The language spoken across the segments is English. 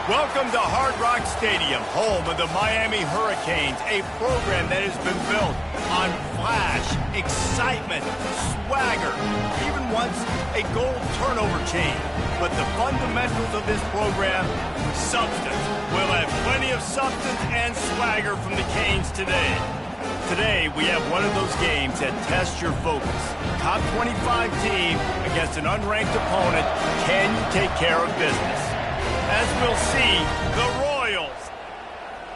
Welcome to Hard Rock Stadium, home of the Miami Hurricanes, a program that has been built on flash, excitement, swagger, even once a goal turnover chain. But the fundamentals of this program, substance. We'll have plenty of substance and swagger from the Canes today. Today, we have one of those games that tests your focus. Top 25 team against an unranked opponent. Can you take care of business? As we'll see, the Royals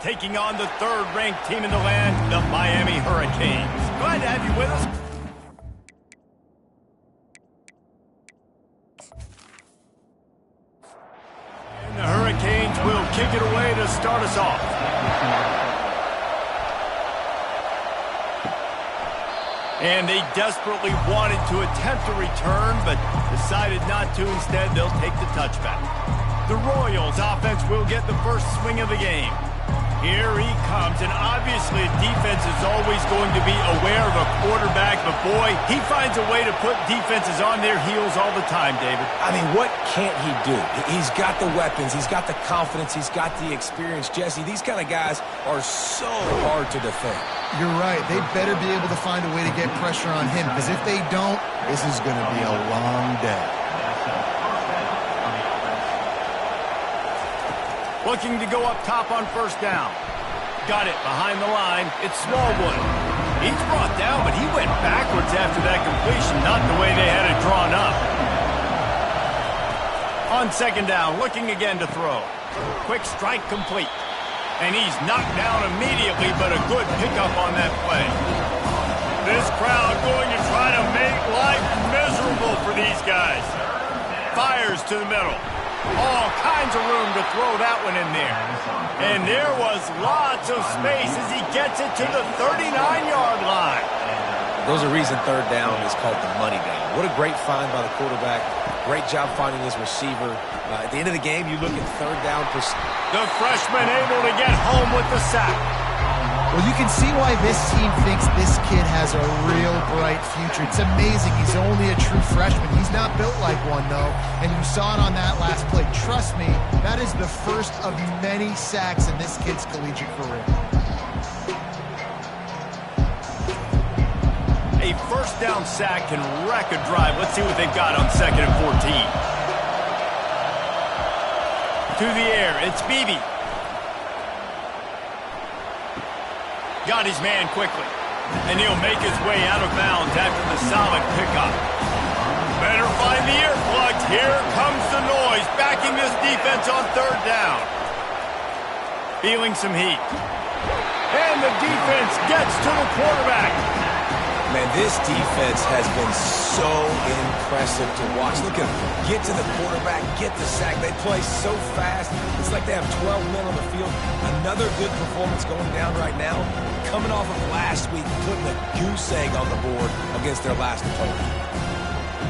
taking on the third-ranked team in the land, the Miami Hurricanes. Glad to have you with us. And the Hurricanes will kick it away to start us off. And they desperately wanted to attempt a return, but decided not to. Instead, they'll take the touchback. The Royals offense will get the first swing of the game. Here he comes, and obviously defense is always going to be aware of a quarterback, but boy, he finds a way to put defenses on their heels all the time, David. I mean, what can't he do? He's got the weapons, he's got the confidence, he's got the experience. Jesse, these kind of guys are so hard to defend. You're right. They better be able to find a way to get pressure on him, because if they don't, this is going to be a long day. Looking to go up top on first down. Got it behind the line. It's Smallwood. He's brought down, but he went backwards after that completion, not the way they had it drawn up. On second down, looking again to throw. Quick strike complete. And he's knocked down immediately, but a good pickup on that play. This crowd going to try to make life miserable for these guys. Fires to the middle. All kinds of room to throw that one in there. And there was lots of space as he gets it to the 39-yard line. There's a reason third down is called the money down. What a great find by the quarterback. Great job finding his receiver. At the end of the game, you look at third down. The freshman able to get home with the sack. Well, you can see why this team thinks this kid has a real bright future. It's amazing. He's only a true freshman. He's not built like one, though. And you saw it on that last play. Trust me, that is the first of many sacks in this kid's collegiate career. A first down sack can wreck a drive. Let's see what they've got on 2nd and 14. To the air, it's Beebe. Got his man quickly. And he'll make his way out of bounds after the solid pickup. Better find the earplugs. Here comes the noise, backing this defense on third down. Feeling some heat. And the defense gets to the quarterback. Man, this defense has been so impressive to watch. Look at them. Get to the quarterback, get the sack. They play so fast. It's like they have 12 men on the field. Another good performance going down right now. Coming off of last week, putting a goose egg on the board against their last opponent.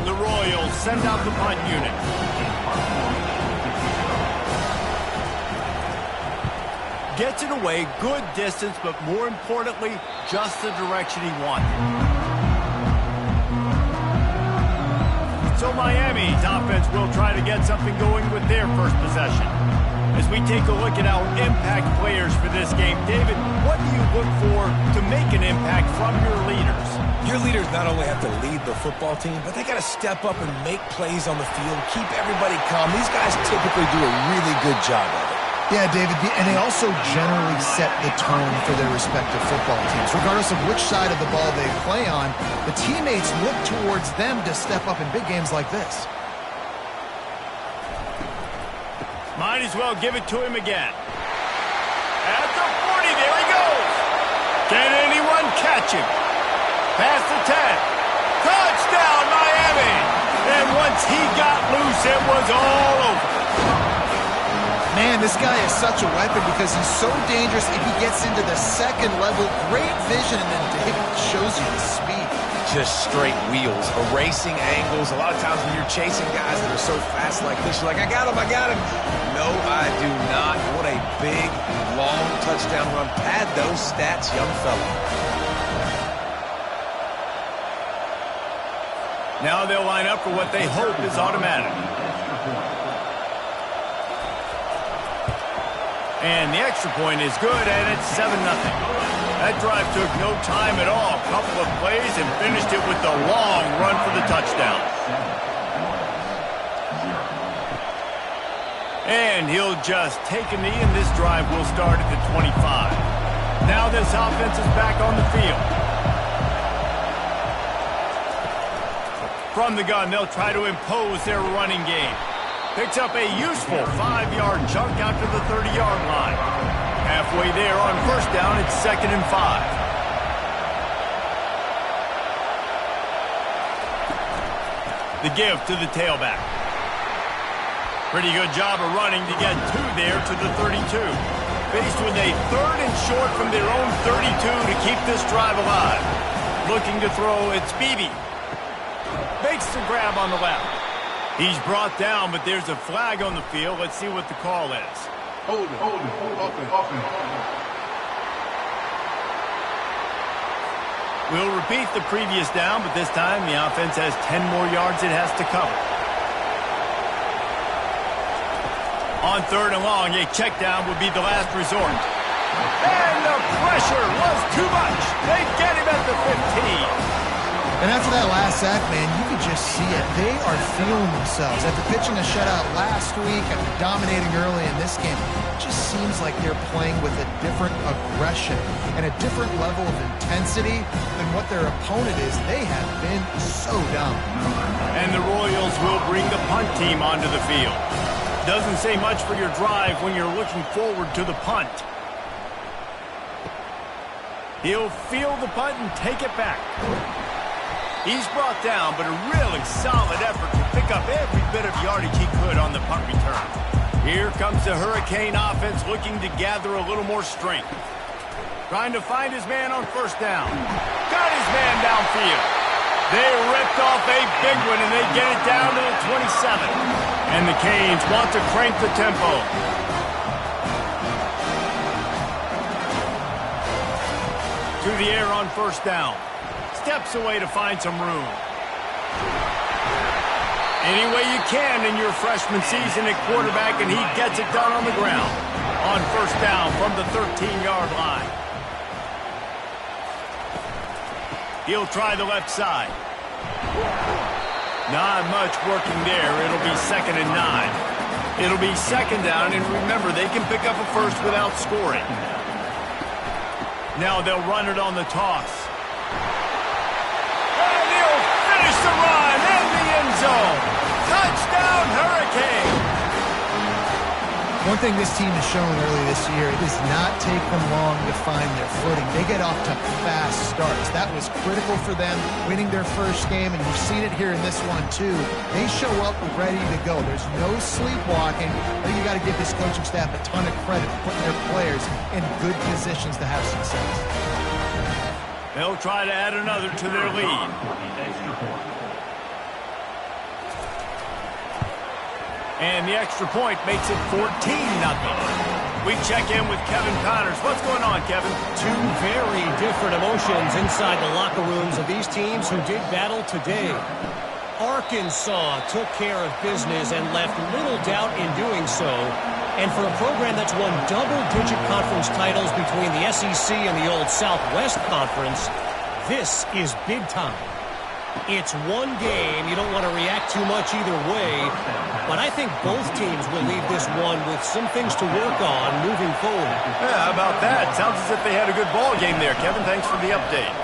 The Royals send out the punt unit. Gets it away, good distance, but more importantly, just the direction he wanted. So Miami's offense will try to get something going with their first possession. As we take a look at our impact players for this game, David, what do you look for to make an impact from your leaders? Your leaders not only have to lead the football team, but they got to step up and make plays on the field, keep everybody calm. These guys typically do a really good job of it. Yeah, David, and they also generally set the tone for their respective football teams. Regardless of which side of the ball they play on, the teammates look towards them to step up in big games like this. Might as well give it to him again. At the 40, there he goes. Can anyone catch him? Past the 10. Touchdown, Miami! And once he got loose, it was all over. Man, this guy is such a weapon because he's so dangerous if he gets into the second level. Great vision, and then David shows you the speed. Just straight wheels, erasing angles. A lot of times when you're chasing guys that are so fast like this, you're like, I got him. No, I do not. What a big, long touchdown run. Pad those stats, young fella. Now they'll line up for what they hope is automatic. And the extra point is good, and it's 7-0. That drive took no time at all. A couple of plays and finished it with the long run for the touchdown. And he'll just take a knee, and this drive will start at the 25. Now this offense is back on the field. From the gun, they'll try to impose their running game. Picks up a useful 5-yard chunk out to the 30-yard line. Halfway there on first down, it's 2nd and 5. The give to the tailback. Pretty good job of running to get 2 there to the 32. Faced with a 3rd and short from their own 32 to keep this drive alive. Looking to throw, it's Beebe. Makes the grab on the left. He's brought down, but there's a flag on the field. Let's see what the call is. Hold it. Offense. We'll repeat the previous down, but this time the offense has 10 more yards it has to cover. On 3rd and long, a check down would be the last resort. And the pressure was too much. They get him at the 15. And after that last sack, man, you could just see it. They are feeling themselves. After pitching a shutout last week, after dominating early in this game, it just seems like they're playing with a different aggression and a different level of intensity than what their opponent is. They have been so dumb. And the Royals will bring the punt team onto the field. Doesn't say much for your drive when you're looking forward to the punt. He'll field the punt and take it back. He's brought down, but a really solid effort to pick up every bit of yardage he could on the punt return. Here comes the Hurricane offense looking to gather a little more strength. Trying to find his man on first down. Got his man downfield. They ripped off a big one, and they get it down to the 27. And the Canes want to crank the tempo. To the air on first down. Steps away to find some room. Any way you can in your freshman season at quarterback, and he gets it done on the ground. On first down from the 13-yard line. He'll try the left side. Not much working there. It'll be 2nd and 9. It'll be 2nd down, and remember, they can pick up a first without scoring. Now they'll run it on the toss. The run in the end zone. Touchdown, Hurricane. One thing this team has shown early this year, it does not take them long to find their footing. They get off to fast starts. That was critical for them, winning their first game, and you've seen it here in this one, too. They show up ready to go. There's no sleepwalking. I think you got to give this coaching staff a ton of credit for putting their players in good positions to have success. They'll try to add another to their lead. And the extra point makes it 14-0. We check in with Kevin Connors. What's going on, Kevin? Two very different emotions inside the locker rooms of these teams who did battle today. Arkansas took care of business and left little doubt in doing so. And for a program that's won double-digit conference titles between the SEC and the old Southwest Conference, this is big time. It's one game. You don't want to react too much either way. But I think both teams will leave this one with some things to work on moving forward. Yeah, how about that? Sounds as if they had a good ball game there. Kevin, thanks for the update.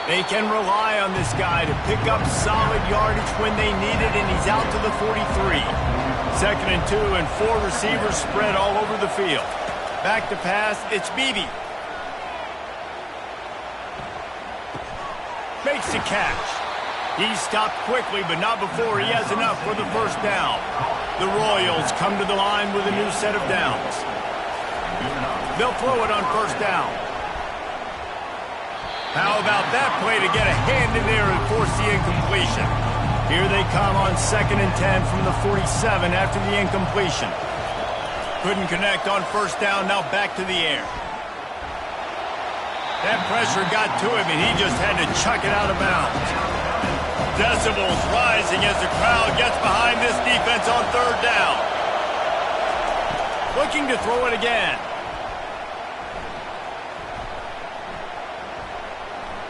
They can rely on this guy to pick up solid yardage when they need it, and he's out to the 43. 2nd and 2, and 4 receivers spread all over the field. Back to pass, it's Beebe. Makes the catch. He's stopped quickly, but not before he has enough for the first down. The Royals come to the line with a new set of downs. They'll throw it on first down. How about that play to get a hand in there and force the incompletion? Here they come on 2nd and 10 from the 47 after the incompletion. Couldn't connect on first down, now back to the air. That pressure got to him, and he just had to chuck it out of bounds. Decibels rising as the crowd gets behind this defense on 3rd down. Looking to throw it again.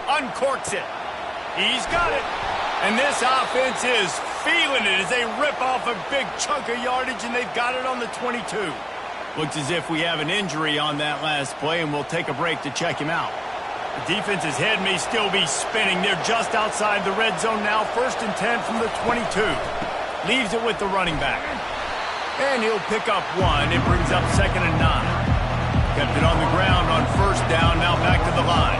Uncorks it. He's got it. And this offense is feeling it as they rip off a big chunk of yardage, and they've got it on the 22. Looks as if we have an injury on that last play, and we'll take a break to check him out. The defense's head may still be spinning. They're just outside the red zone now. 1st and 10 from the 22. Leaves it with the running back. And he'll pick up 1. It brings up 2nd and 9. Kept it on the ground on first down. Now back to the line.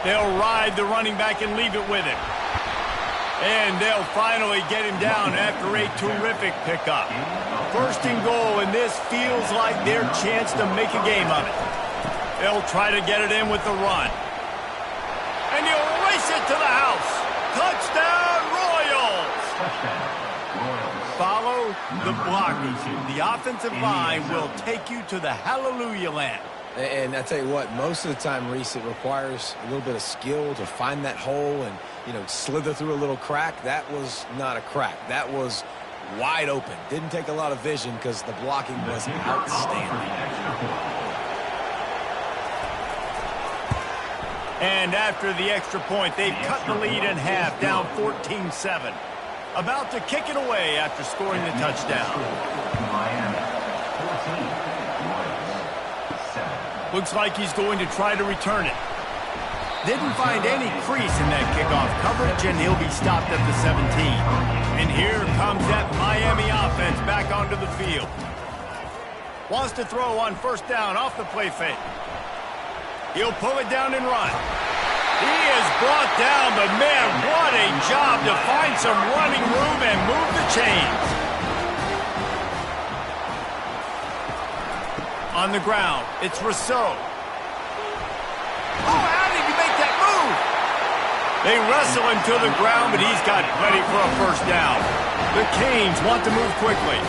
They'll ride the running back and leave it with him. And they'll finally get him down after a terrific pickup. 1st and goal, and this feels like their chance to make a game of it. They'll try to get it in with the run. And he'll race it to the house. Touchdown, Royals! Follow the blockers. The offensive line will take you to the hallelujah land. And I tell you what, most of the time, Reese, it requires a little bit of skill to find that hole and, slither through a little crack. That was not a crack. That was wide open. Didn't take a lot of vision because the blocking was outstanding. And after the extra point, they've cut the lead in half, down 14-7. About to kick it away after scoring the touchdown. Looks like he's going to try to return it. Didn't find any crease in that kickoff coverage, and he'll be stopped at the 17. And here comes that Miami offense back onto the field. Wants to throw on first down off the play fake. He'll pull it down and run. He is brought down, but man, what a job to find some running room and move the chains. On the ground, it's Rousseau. Oh, how did he make that move? They wrestle him to the ground, but he's got plenty for a first down. The Canes want to move quickly.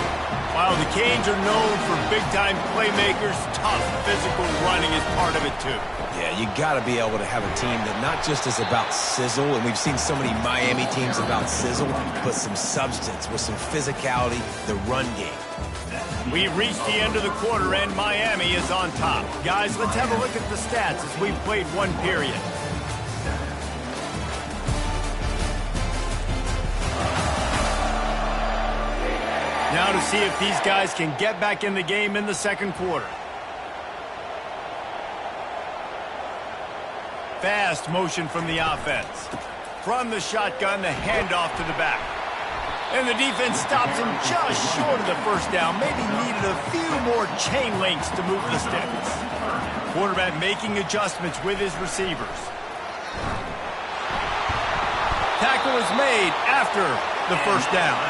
While the Canes are known for big-time playmakers, tough physical running is part of it, too. Yeah, you got to be able to have a team that not just is about sizzle, and we've seen so many Miami teams about sizzle, but some substance with some physicality, the run game. We've reached the end of the quarter, and Miami is on top. Guys, let's have a look at the stats as we've played one period. Now to see if these guys can get back in the game in the second quarter. Fast motion from the offense. From the shotgun, the handoff to the back. And the defense stops him just short of the first down. Maybe needed a few more chain links to move the sticks. Quarterback making adjustments with his receivers. Tackle is made after the first down.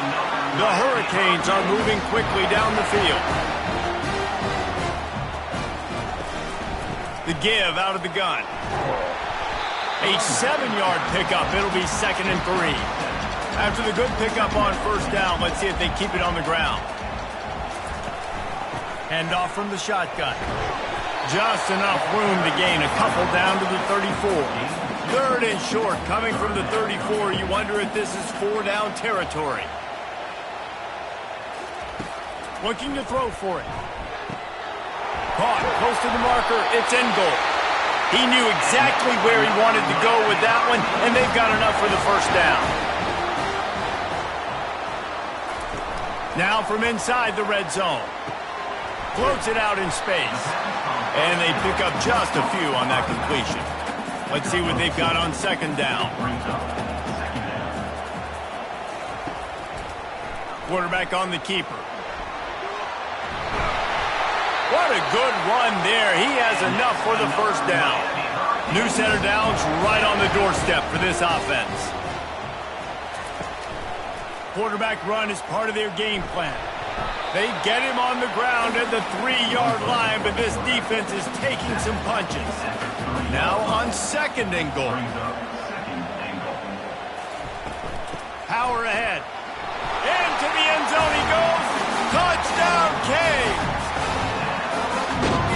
The Hurricanes are moving quickly down the field. The give out of the gun. A 7-yard pickup. It'll be 2nd and 3. After the good pickup on first down, let's see if they keep it on the ground. Handoff from the shotgun. Just enough room to gain a couple down to the 34. 3rd and short coming from the 34. You wonder if this is 4-down territory. Looking to throw for it. Caught close to the marker. It's in goal. He knew exactly where he wanted to go with that one, and they've got enough for the first down. Now from inside the red zone. Floats it out in space. And they pick up just a few on that completion. Let's see what they've got on second down. Quarterback on the keeper. What a good run there. He has enough for the first down. New set of downs right on the doorstep for this offense. Quarterback run is part of their game plan. They get him on the ground at the 3-yard line, but this defense is taking some punches. Now on second and goal. Power ahead. Into the end zone he goes. Touchdown, Canes!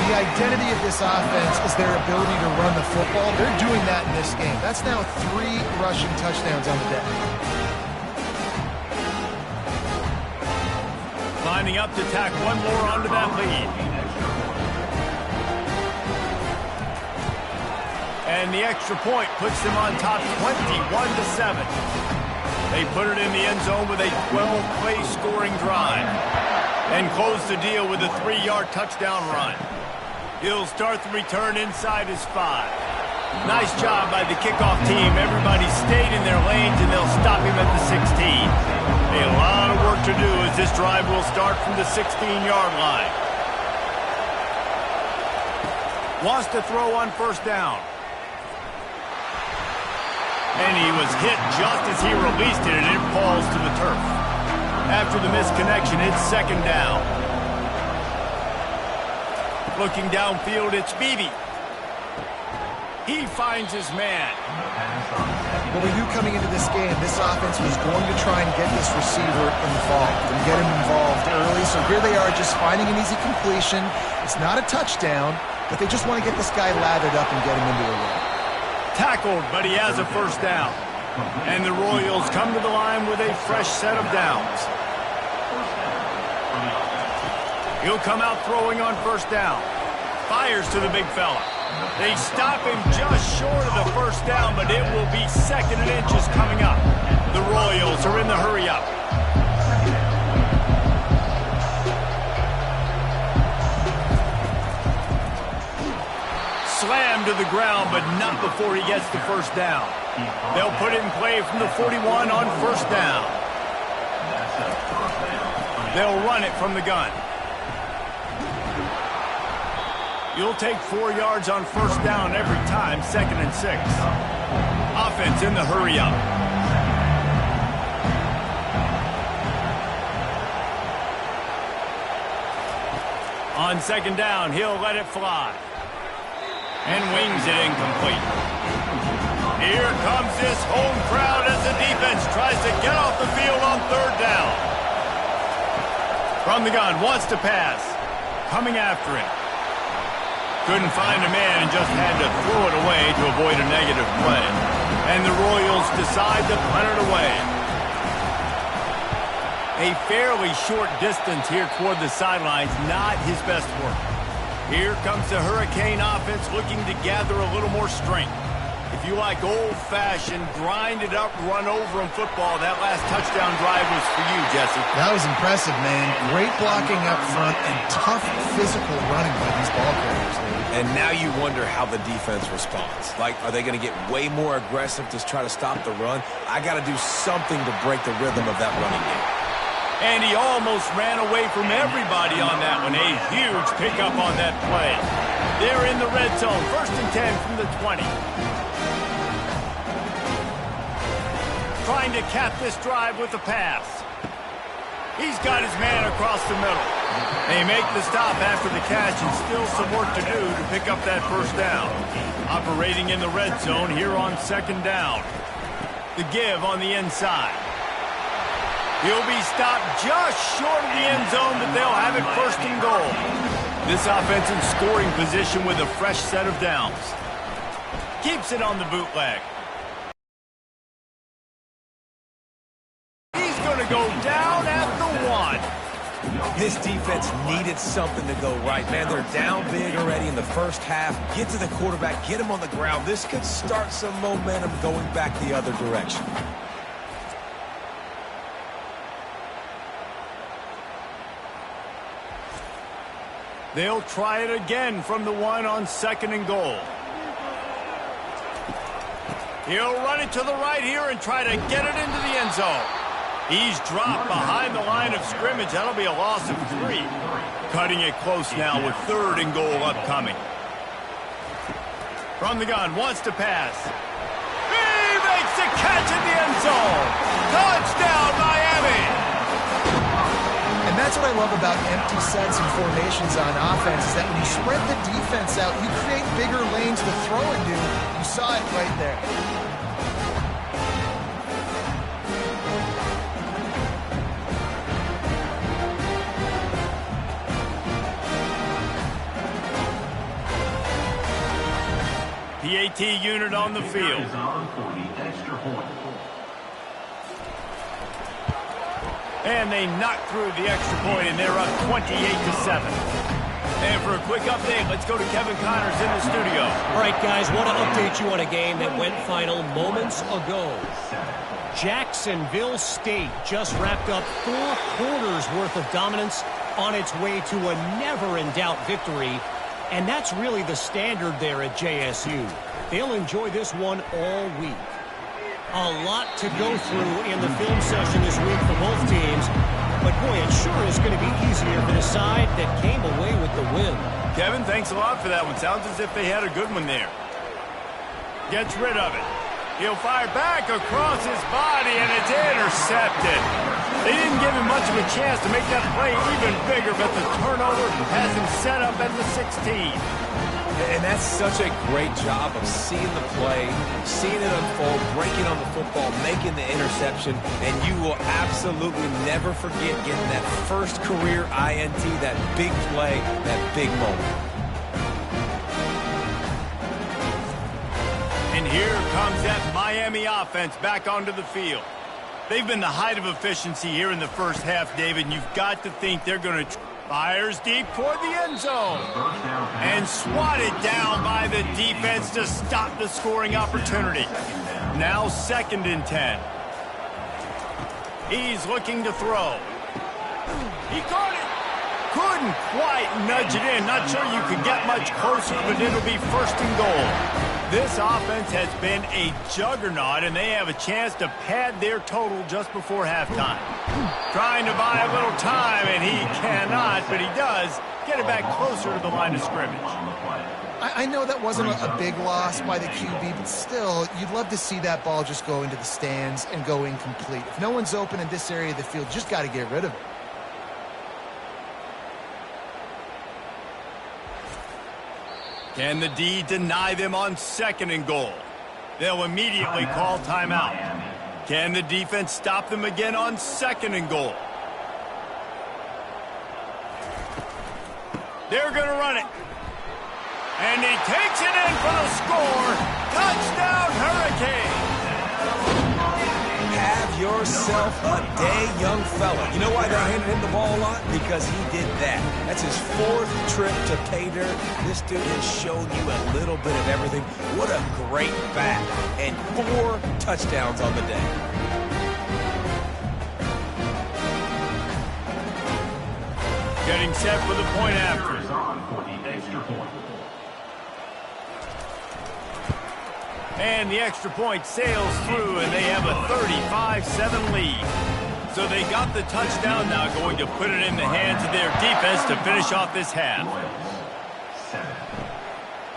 The identity of this offense is their ability to run the football. They're doing that in this game. That's now 3 rushing touchdowns on the day. Lining up to tack one more onto that lead. And the extra point puts them on top 21-7. They put it in the end zone with a 12-play scoring drive. And close the deal with a 3-yard touchdown run. He'll start the return inside his 5. Nice job by the kickoff team. Everybody stayed in their lanes, and they'll stop him at the 16. A lot of work to do as this drive will start from the 16-yard line. Wants to throw on first down. And he was hit just as he released it, and it falls to the turf. After the misconnection, it's second down. Looking downfield, it's Beebe. He finds his man. What we knew coming into this game, this offense was going to try and get this receiver involved and get him involved early. So here they are just finding an easy completion. It's not a touchdown, but they just want to get this guy lathered up and get him into a run. Tackled, but he has a first down. And the Royals come to the line with a fresh set of downs. He'll come out throwing on first down. Fires to the big fella. They stop him just short of the first down, but it will be second and inches coming up. The Royals are in the hurry-up. Slammed to the ground, but not before he gets the first down. They'll put it in play from the 41 on first down. They'll run it from the gun. You'll take 4 yards on first down every time, second and 6. Offense in the hurry-up. On second down, he'll let it fly. And wings it incomplete. Here comes this home crowd as the defense tries to get off the field on third down. From the gun, wants to pass. Coming after him. Couldn't find a man and just had to throw it away to avoid a negative play. And the Royals decide to punt it away. A fairly short distance here toward the sidelines, not his best work. Here comes the Hurricane offense looking to gather a little more strength. If you like old-fashioned, grind-it-up, run-over-'em football, that last touchdown drive was for you, Jesse. That was impressive, man. Great blocking up front and tough physical running by these ball carriers. And now you wonder how the defense responds. Like, are they going to get way more aggressive to try to stop the run? I got to do something to break the rhythm of that running game. And he almost ran away from everybody on that one. A huge pickup on that play. They're in the red zone. First and 10 from the 20. Trying to cap this drive with a pass. He's got his man across the middle. They make the stop after the catch and still some work to do to pick up that first down. Operating in the red zone here on second down. The give on the inside. He'll be stopped just short of the end zone, but they'll have it first and goal. This offense in scoring position with a fresh set of downs. Keeps it on the bootleg. He's going to go down at the 1. This defense needed something to go right, man. They're down big already in the first half. Get to the quarterback, get him on the ground. This could start some momentum going back the other direction. They'll try it again from the 1 on 2nd and goal. He'll run it to the right here and try to get it into the end zone. He's dropped behind the line of scrimmage. That'll be a loss of 3. Cutting it close now with 3rd and goal upcoming. From the gun, wants to pass. He makes the catch in the end zone. Touchdown, Miami! And that's what I love about empty sets and formations on offense, is that when you spread the defense out, you create bigger lanes to throw into. You saw it right there. PAT unit on the field. And they knock through the extra point, and they're up 28-7. And for a quick update, let's go to Kevin Connors in the studio. All right, guys, want to update you on a game that went final moments ago. Jacksonville State just wrapped up 4 quarters worth of dominance on its way to a never-in-doubt victory. And that's really the standard there at JSU. They'll enjoy this one all week. A lot to go through in the film session this week for both teams. But, boy, it sure is going to be easier for the side that came away with the win. Kevin, thanks a lot for that one. Sounds as if they had a good one there. Gets rid of it. He'll fire back across his body, and it's intercepted. They didn't give him much of a chance to make that play even bigger, but the turnover has him set up at the 16. And that's such a great job of seeing the play, seeing it unfold, breaking on the football, making the interception, and you will absolutely never forget getting that first career INT, that big play, that big moment. And here comes that Miami offense back onto the field. They've been the height of efficiency here in the first half, David, and you've got to think they're going to fires deep toward the end zone. And swatted down by the defense to stop the scoring opportunity. Now 2nd and 10. He's looking to throw. He caught it. Couldn't quite nudge it in. Not sure you could get much closer, but it'll be 1st and goal. This offense has been a juggernaut, and they have a chance to pad their total just before halftime. Trying to buy a little time, and he cannot, but he does get it back closer to the line of scrimmage. I know that wasn't a big loss by the QB, but still, you'd love to see that ball just go into the stands and go incomplete. If no one's open in this area of the field, you just got to get rid of it. Can the D deny them on 2nd and goal? They'll immediately call timeout. Can the defense stop them again on 2nd and goal? They're going to run it. And he takes it in for the score. Touchdown, Hurricanes. Have yourself a day, young fella. You know why they handed him the ball a lot? Because he did that. That's his 4th trip to pay dirt. This dude has shown you a little bit of everything. What a great back. And 4 touchdowns on the day. Getting set for the point after. And the extra point sails through, and they have a 35-7 lead. So they got the touchdown, now going to put it in the hands of their defense to finish off this half.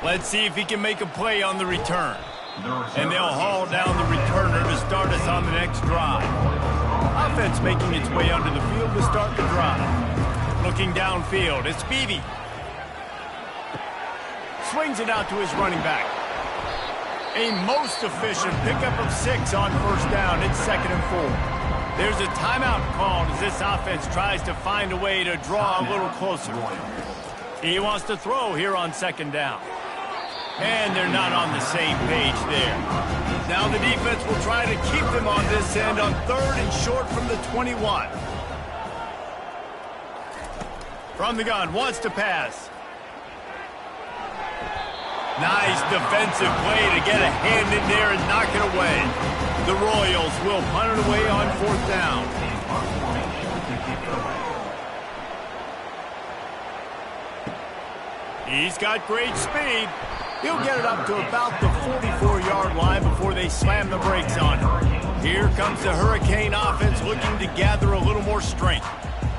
Let's see if he can make a play on the return. And they'll haul down the returner to start us on the next drive. Offense making its way onto the field to start the drive. Looking downfield, it's Beebe. Swings it out to his running back. A most efficient pickup of 6 on 1st down. It's 2nd and 4. There's a timeout called as this offense tries to find a way to draw a little closer. He wants to throw here on 2nd down. And they're not on the same page there. Now the defense will try to keep them on this end on 3rd and short from the 21. From the gun, wants to pass. Nice defensive play to get a hand in there and knock it away. The Royals will punt it away on 4th down. He's got great speed. He'll get it up to about the 44-yard line before they slam the brakes on him. Here comes the Hurricane offense looking to gather a little more strength.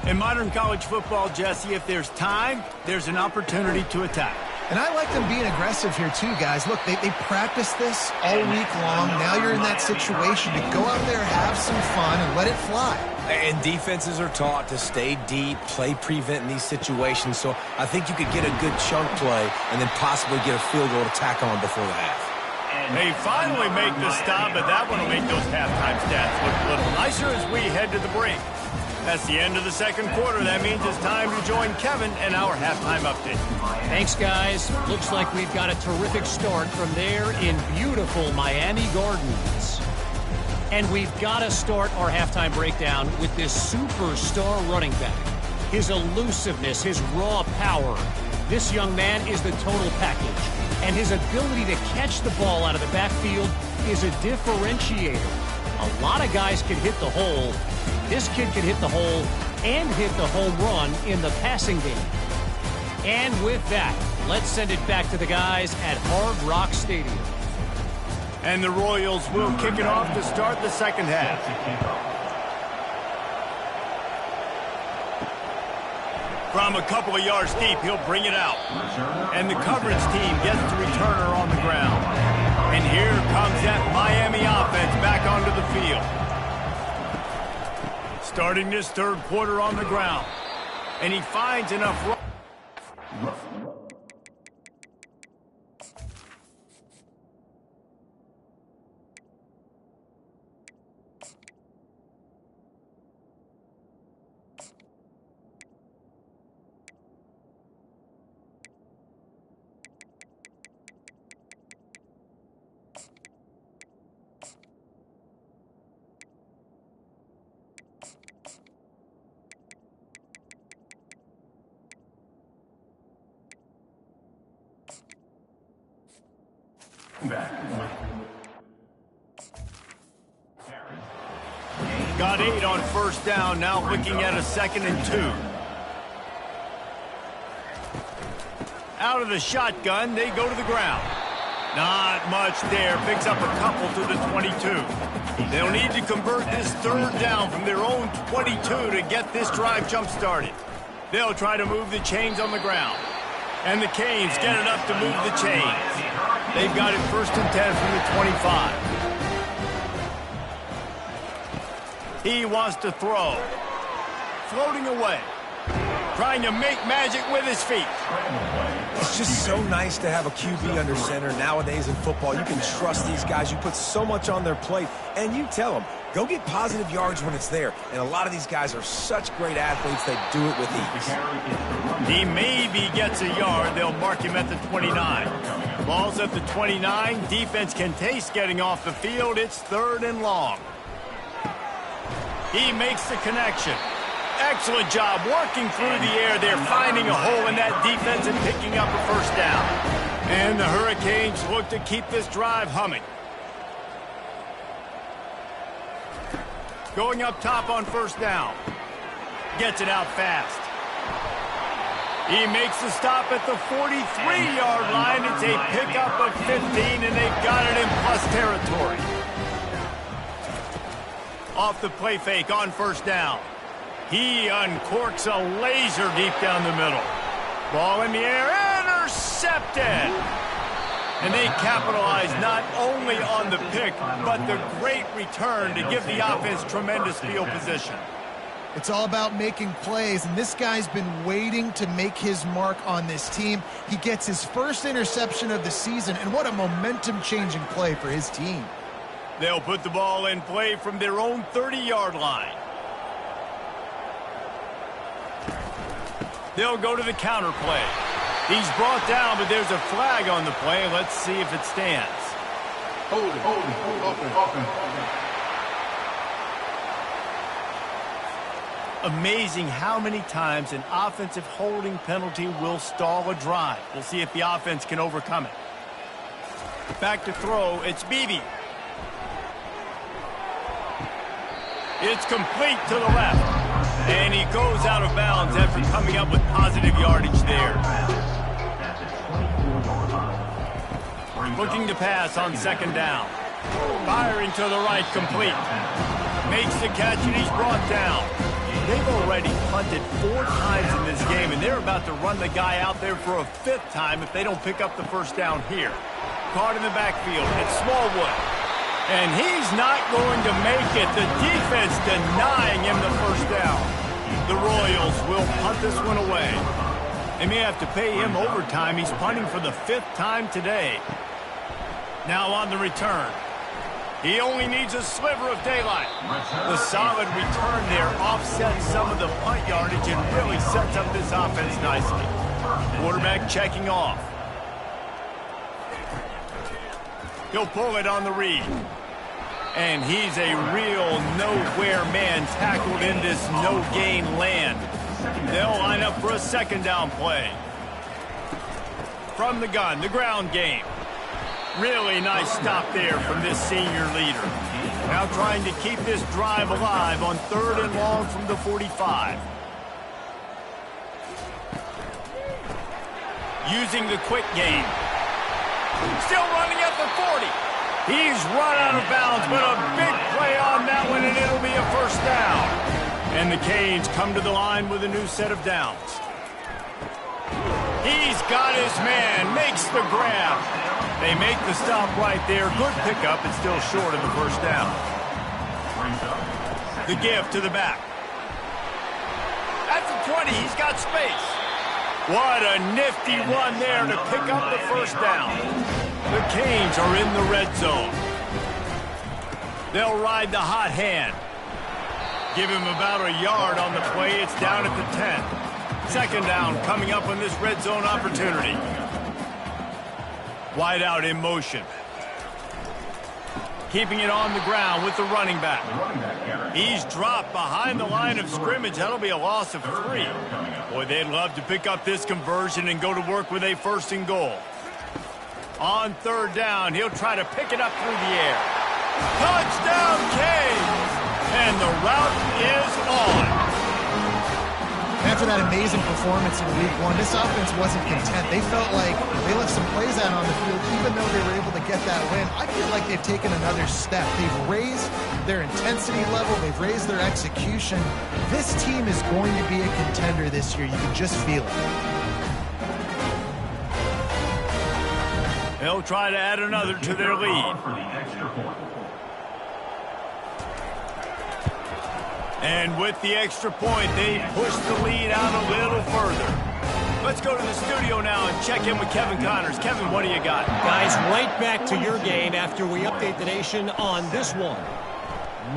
In modern college football, Jesse, if there's time, there's an opportunity to attack. And I like them being aggressive here too, guys. Look, they practice this all week long. Now you're in that situation to go out there, have some fun, and let it fly. And defenses are taught to stay deep, play prevent in these situations. So I think you could get a good chunk play and then possibly get a field goal to tack on before the half. They finally make the stop, but that one will make those halftime stats look a little nicer as we head to the break. That's the end of the second quarter. That means it's time to join Kevin and our halftime update. Thanks, guys. Looks like we've got a terrific start from there in beautiful Miami Gardens. And we've got to start our halftime breakdown with this superstar running back. His elusiveness, his raw power. This young man is the total package. And his ability to catch the ball out of the backfield is a differentiator. A lot of guys can hit the hole. This kid can hit the hole and hit the home run in the passing game. And with that, let's send it back to the guys at Hard Rock Stadium. And the Royals will kick it off to start the second half. From a couple of yards deep, he'll bring it out. And the coverage team gets the returner on the ground. And here comes that Miami offense back onto the field. Starting this third quarter on the ground. And he finds enough. Got 8 on first down, now looking at a 2nd and 2. Out of the shotgun, they go to the ground. Not much there, picks up a couple to the 22. They'll need to convert this third down from their own 22 to get this drive jump-started. They'll try to move the chains on the ground. And the Canes get it up to move the chains. They've got it 1st and 10 from the 25. He wants to throw. Floating away. Trying to make magic with his feet. It's just so nice to have a QB under center nowadays in football. You can trust these guys. You put so much on their plate, and you tell them, go get positive yards when it's there. And a lot of these guys are such great athletes, they do it with ease. He maybe gets a yard. They'll mark him at the 29. Ball's at the 29. Defense can taste getting off the field. It's 3rd and long. He makes the connection. Excellent job working through the air there, finding a hole in that defense and picking up a 1st down. And the Hurricanes look to keep this drive humming. Going up top on 1st down. Gets it out fast. He makes the stop at the 43-yard line. It's a pickup of 15, and they've got it in plus territory. Off the play fake on 1st down. He uncorks a laser deep down the middle. Ball in the air, intercepted! And they capitalize not only on the pick, but the great return to give the offense tremendous field position. It's all about making plays, and this guy's been waiting to make his mark on this team. He gets his first interception of the season, and what a momentum-changing play for his team. They'll put the ball in play from their own 30-yard line. They'll go to the counter play. He's brought down, but there's a flag on the play. Let's see if it stands. Hold it. Amazing how many times an offensive holding penalty will stall a drive. We'll see if the offense can overcome it. Back to throw, it's Beebe. It's complete to the left. And he goes out of bounds after coming up with positive yardage there. Looking to pass on second down. Firing to the right, complete. Makes the catch, and he's brought down. They've already punted 4 times in this game, and they're about to run the guy out there for a 5th time if they don't pick up the first down here. Caught in the backfield, it's Smallwood. And he's not going to make it. The defense denying him the first down. The Royals will punt this one away. They may have to pay him overtime. He's punting for the 5th time today. Now on the return. He only needs a sliver of daylight. The solid return there offsets some of the punt yardage and really sets up this offense nicely. Quarterback checking off. He'll pull it on the read. And he's a real nowhere man tackled in this no-gain land. They'll line up for a second down play. From the gun, the ground game. Really nice stop there from this senior leader. Now trying to keep this drive alive on 3rd and long from the 45. Using the quick game. Still running at the 40. He's run out of bounds, but a big play on that one, and it'll be a first down. And the Canes come to the line with a new set of downs. He's got his man, makes the grab. They make the stop right there. Good pickup, and still short of the first down. The give to the back. At the 20, he's got space. What a nifty run there to pick up the first down. The Canes are in the red zone. They'll ride the hot hand. Give him about a yard on the play. It's down at the 10. Second down coming up on this red zone opportunity. Wide out in motion. Keeping it on the ground with the running back. He's dropped behind the line of scrimmage. That'll be a loss of 3. Boy, they'd love to pick up this conversion and go to work with a 1st and goal. On 3rd down, he'll try to pick it up through the air. Touchdown, Canes! And the route is on. After that amazing performance in Week 1, this offense wasn't content. They felt like they left some plays out on the field, even though they were able to get that win. I feel like they've taken another step. They've raised their intensity level. They've raised their execution. This team is going to be a contender this year. You can just feel it. They'll try to add another to their lead. And with the extra point, they push the lead out a little further. Let's go to the studio now and check in with Kevin Connors. Kevin, what do you got? Guys, right back to your game after we update the nation on this one.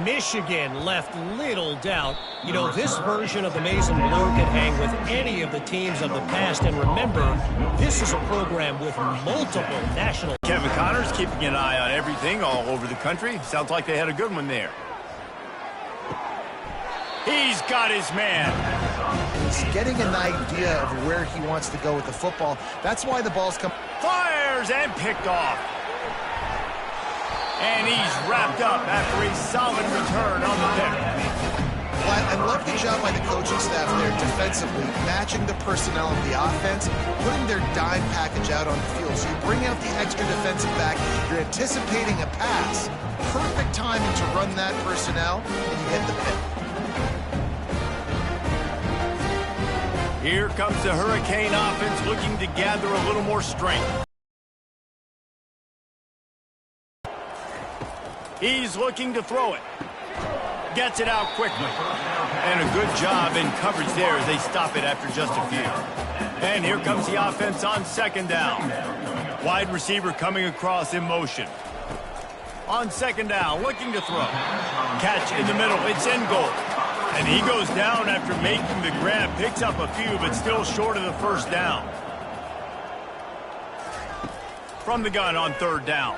Michigan left little doubt. You know, this version of the Maize and Blue can hang with any of the teams of the past. And remember, this is a program with multiple national... Kevin Connors keeping an eye on everything all over the country. Sounds like they had a good one there. He's got his man. He's getting an idea of where he wants to go with the football. That's why the ball's come. Fires and picked off. And he's wrapped up after a solid return on the pick. Well, I love the job by the coaching staff there defensively, matching the personnel of the offense, putting their dime package out on the field. So you bring out the extra defensive back, you're anticipating a pass. Perfect timing to run that personnel, and you get the pick. Here comes the Hurricane offense looking to gather a little more strength. He's looking to throw it. Gets it out quickly. And a good job in coverage there as they stop it after just a few. And here comes the offense on second down. Wide receiver coming across in motion. On second down, looking to throw. Catch in the middle. It's in goal. And he goes down after making the grab. Picks up a few, but still short of the first down. From the gun on third down.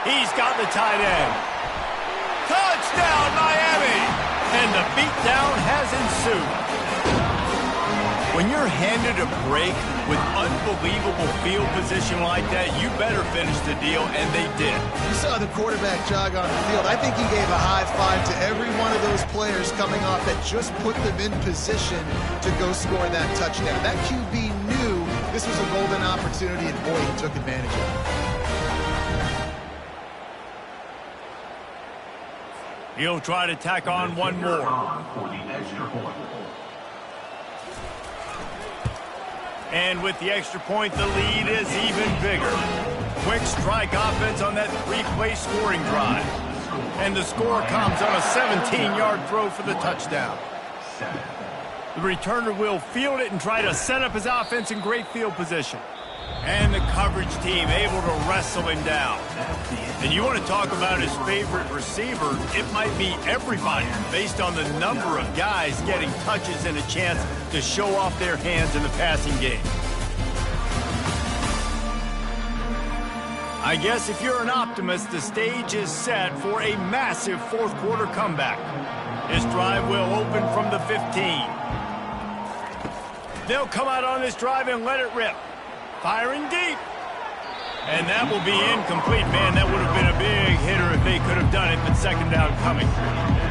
He's got the tight end. Touchdown, Miami! And the beatdown has ensued. When you're handed a break with unbelievable field position like that, you better finish the deal, and they did. You saw the quarterback jog on the field. I think he gave a high five to every one of those players coming off that just put them in position to go score that touchdown. That QB knew This was a golden opportunity, and boy, he took advantage of it. He'll try to tack on one more. And with the extra point, the lead is even bigger. Quick strike offense on that three-play scoring drive. And the score comes on a 17-yard throw for the touchdown. The returner will field it and try to set up his offense in great field position. And the coverage team able to wrestle him down. And you want to talk about his favorite receiver, it might be everybody based on the number of guys getting touches and a chance to show off their hands in the passing game. I guess if you're an optimist, the stage is set for a massive fourth quarter comeback. This drive will open from the 15. They'll come out on this drive and let it rip. Firing deep. And that will be incomplete. Man, that would have been a big hitter if they could have done it, but second down coming.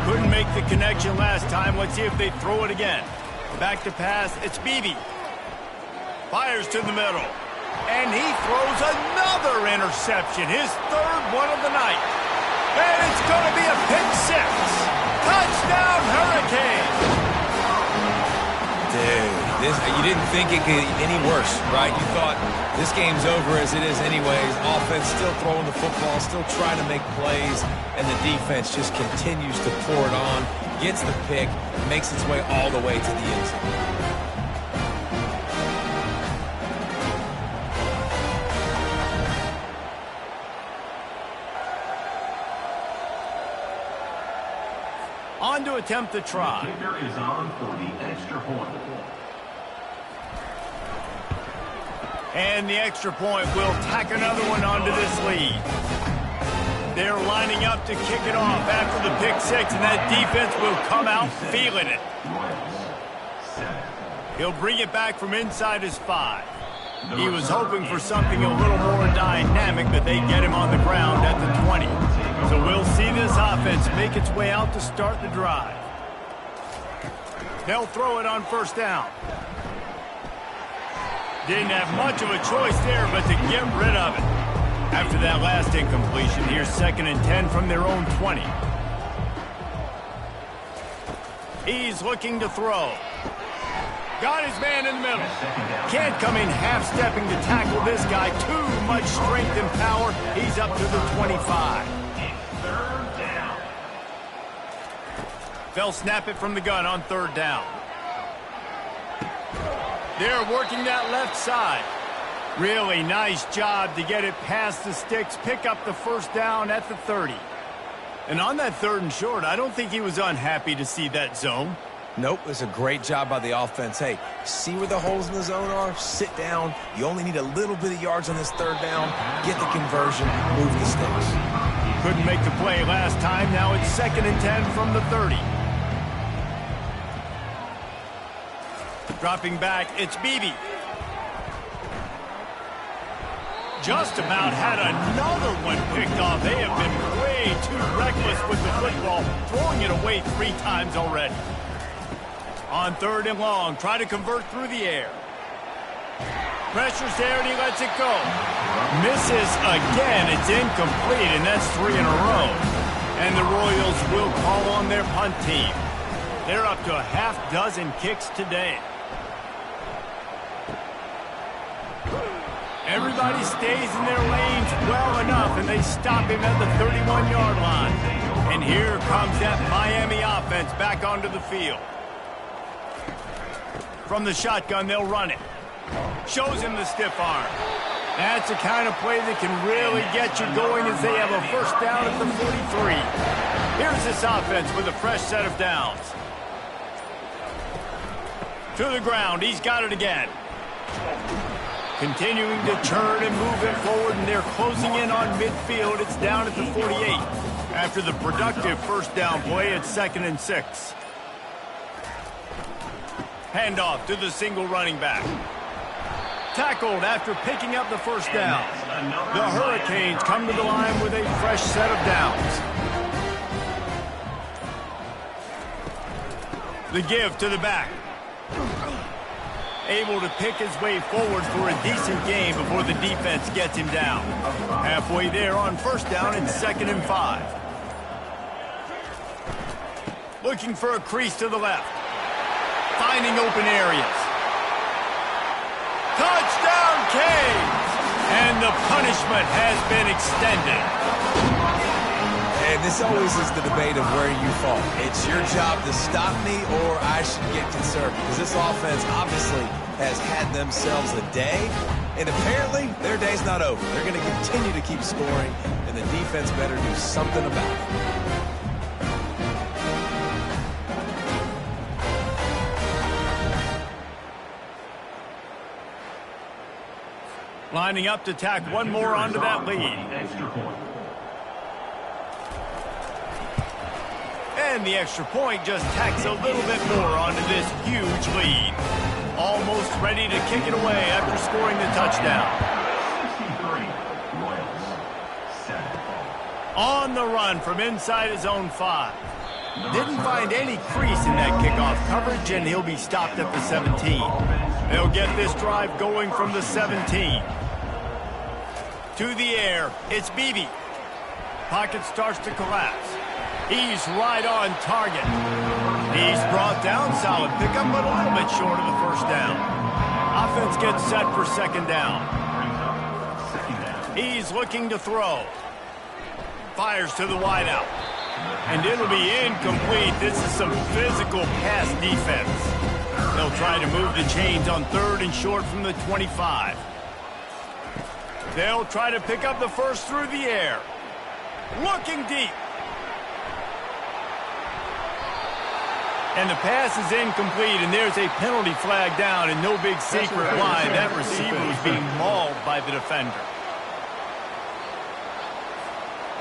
Couldn't make the connection last time. Let's see if they throw it again. Back to pass. It's Beebe. Fires to the middle. And he throws another interception. His third one of the night. And it's going to be a pick six. Touchdown, Hurricanes. Dude, you didn't think it could get any worse, right? You thought this game's over as it is anyways. Offense still throwing the football, still trying to make plays, and the defense just continues to pour it on, gets the pick, makes its way all the way to the end zone. On to attempt the try. The kicker is on for the extra point. And the extra point will tack another one onto this lead. They're lining up to kick it off after the pick six, and that defense will come out feeling it. He'll bring it back from inside his 5. He was hoping for something a little more dynamic, but they get him on the ground at the 20. So we'll see this offense make its way out to start the drive. They'll throw it on first down. Didn't have much of a choice there, but to get rid of it. After that last incompletion, here's 2nd and 10 from their own 20. He's looking to throw. Got his man in the middle. Can't come in half-stepping to tackle this guy. Too much strength and power. He's up to the 25. They'll snap it from the gun on 3rd down. They're working that left side. Really nice job to get it past the sticks, pick up the first down at the 30. And on that 3rd and short, I don't think he was unhappy to see that zone. Nope, it's a great job by the offense. Hey, see where the holes in the zone are? Sit down. You only need a little bit of yards on this 3rd down. Get the conversion, move the sticks. Couldn't make the play last time. Now it's 2nd and 10 from the 30. Dropping back, it's Beebe. Just about had another one picked off. They have been way too reckless with the football, throwing it away 3 times already. On 3rd and long, try to convert through the air. Pressure's there, and he lets it go. Misses again. It's incomplete, and that's 3 in a row. And the Royals will call on their punt team. They're up to a half-dozen kicks today. Everybody stays in their lanes well enough, and they stop him at the 31-yard line. And here comes that Miami offense back onto the field. From the shotgun, they'll run it. Shows him the stiff arm. That's the kind of play that can really get you going as they have a first down at the 43. Here's this offense with a fresh set of downs. To the ground, he's got it again. Continuing to turn and move it forward, and they're closing in on midfield. It's down at the 48. After the productive first down play, it's 2nd and 6. Handoff to the single running back. Tackled after picking up the first down. The Hurricanes come to the line with a fresh set of downs. The give to the back. able to pick his way forward for a decent game before the defense gets him down. Halfway there on first down and 2nd and 5. Looking for a crease to the left. Finding open areas. Touchdown, Canes! And the punishment has been extended. And this always is the debate of where you fall. It's your job to stop me or I should get conservative. Because this offense obviously has had themselves a day. And apparently their day's not over. They're going to continue to keep scoring. And the defense better do something about it. Lining up to tack one more onto that lead. And the extra point just tacks a little bit more onto this huge lead. Almost ready to kick it away after scoring the touchdown. 63, on the run from inside his own 5. Didn't find any crease in that kickoff coverage, and he'll be stopped at the 17. They'll get this drive going from the 17. To the air, it's Beebe. Pocket starts to collapse. He's right on target. He's brought down, solid pickup, but a little bit short of the first down. Offense gets set for 2nd down. He's looking to throw. Fires to the wideout. And it'll be incomplete. This is some physical pass defense. They'll try to move the chains on 3rd and short from the 25. They'll try to pick up the first through the air. Looking deep. And the pass is incomplete, and there's a penalty flag down, and no big secret why. That receiver was being mauled by the defender.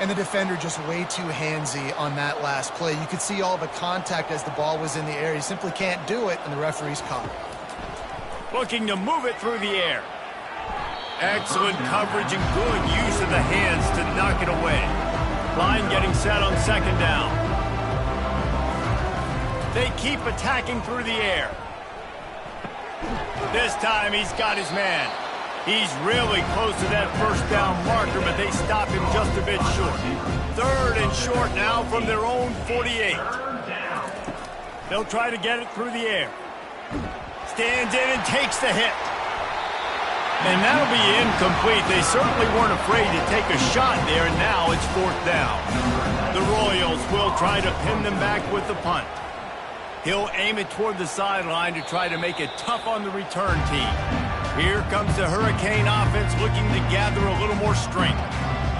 And the defender just way too handsy on that last play. You could see all the contact as the ball was in the air. He simply can't do it, and the referee's caught it. Looking to move it through the air. Excellent coverage and good use of the hands to knock it away. Line getting set on 2nd down. They keep attacking through the air. This time he's got his man. He's really close to that first down marker, but they stop him just a bit short. 3rd and short now from their own 48. They'll try to get it through the air. Stands in and takes the hit. And that'll be incomplete. They certainly weren't afraid to take a shot there, and now it's 4th down. The Royals will try to pin them back with the punt. He'll aim it toward the sideline to try to make it tough on the return team. Here comes the Hurricane offense looking to gather a little more strength.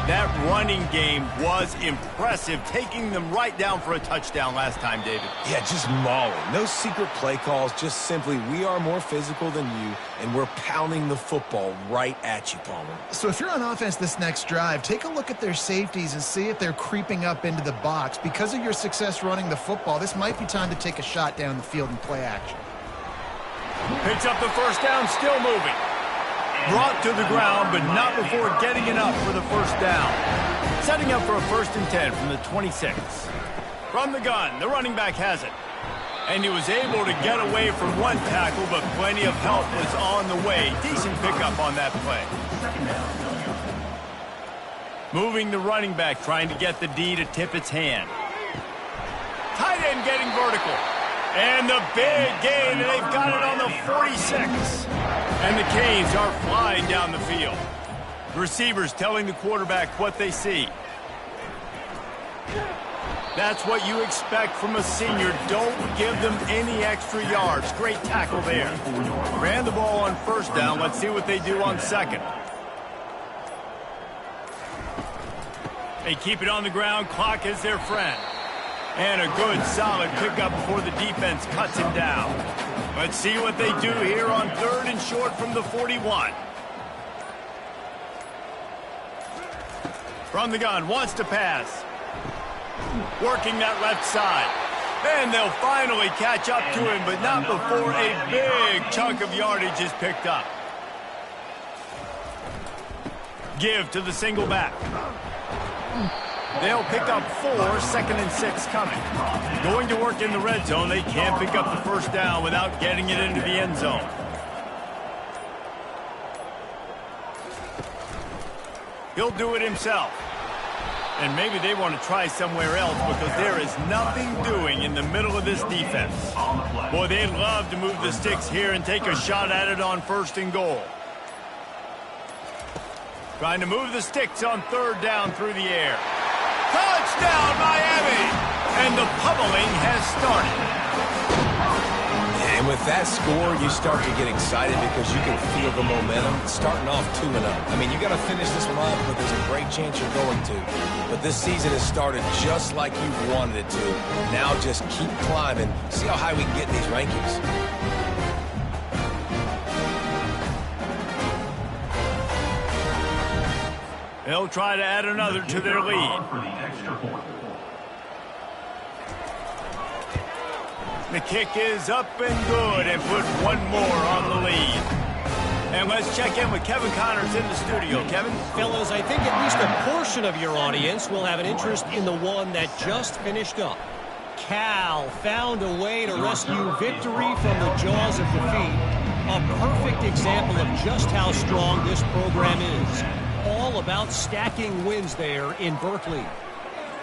That running game was impressive, taking them right down for a touchdown last time, David. Yeah, just mauling. No secret play calls, just simply we are more physical than you, and we're pounding the football right at you, Palmer. So if you're on offense this next drive, take a look at their safeties and see if they're creeping up into the box. Because of your success running the football, this might be time to take a shot down the field and play action. Picks up the first down, still moving. Brought to the ground, but not before getting it up for the first down. Setting up for a 1st and 10 from the 26. From the gun, the running back has it. And he was able to get away from one tackle, but plenty of help was on the way. Decent pickup on that play. Moving the running back, trying to get the D to tip its hand. Tight end getting vertical. And the big gain, and they've got it on the 46. And the Canes are flying down the field. The receivers telling the quarterback what they see. That's what you expect from a senior. Don't give them any extra yards. Great tackle there. Ran the ball on 1st down. Let's see what they do on 2nd. They keep it on the ground. Clock is their friend. And a good, solid pickup before the defense cuts him down. Let's see what they do here on 3rd and short from the 41. From the gun, wants to pass. Working that left side. And they'll finally catch up to him, but not before a big chunk of yardage is picked up. Give to the single back. They'll pick up 4, 2nd and 6 coming. Going to work in the red zone. They can't pick up the first down without getting it into the end zone. He'll do it himself. And maybe they want to try somewhere else because there is nothing doing in the middle of this defense. Boy, they'd love to move the sticks here and take a shot at it on 1st and goal. Trying to move the sticks on 3rd down through the air. Touchdown, Miami! And the pummeling has started. And with that score, you start to get excited because you can feel the momentum starting off 2-0. I mean, you got to finish this one off, but there's a great chance you're going to. But this season has started just like you wanted it to. Now just keep climbing. See how high we can get in these rankings. They'll try to add another to their lead. The kick is up and good and put one more on the lead. And let's check in with Kevin Connors in the studio. Kevin? Fellas, I think at least a portion of your audience will have an interest in the one that just finished up. Cal found a way to rescue victory from the jaws of defeat. A perfect example of just how strong this program is. All about stacking wins there in Berkeley.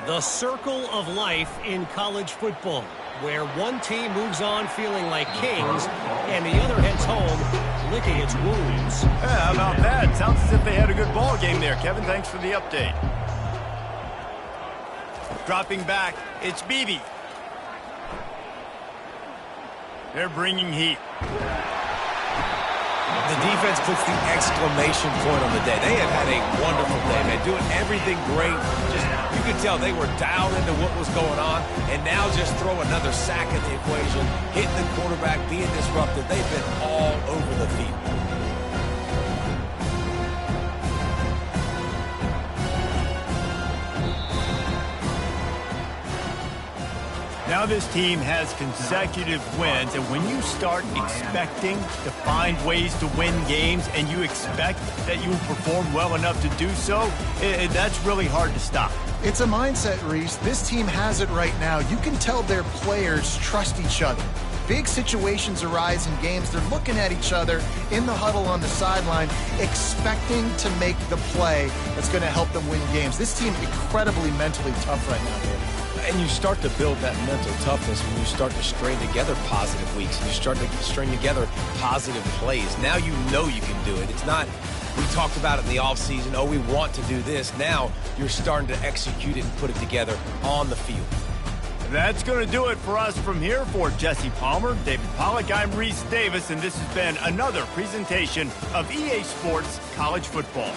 The circle of life in college football, where one team moves on feeling like kings and the other heads home licking its wounds. Yeah, how about that? Sounds as if they had a good ball game there. Kevin, thanks for the update. Dropping back, it's Beebe. They're bringing heat. The defense puts the exclamation point on the day. They have had a wonderful day, man. Doing everything great. Just, you could tell they were dialed into what was going on, and now just throw another sack at the equation, hitting the quarterback, being disruptive. They've been all over the field. Now this team has consecutive wins, and when you start expecting to find ways to win games and you expect that you will perform well enough to do so, that's really hard to stop. It's a mindset, Reese. This team has it right now. You can tell their players trust each other. Big situations arise in games. They're looking at each other in the huddle on the sideline, expecting to make the play that's going to help them win games. This team incredibly mentally tough right now, David. And you start to build that mental toughness when you start to string together positive weeks. You start to string together positive plays. Now you know you can do it. It's not, we talked about it in the offseason, oh, we want to do this. Now you're starting to execute it and put it together on the field. That's going to do it for us from here. For Jesse Palmer, David Pollack, I'm Reese Davis, and this has been another presentation of EA Sports College Football.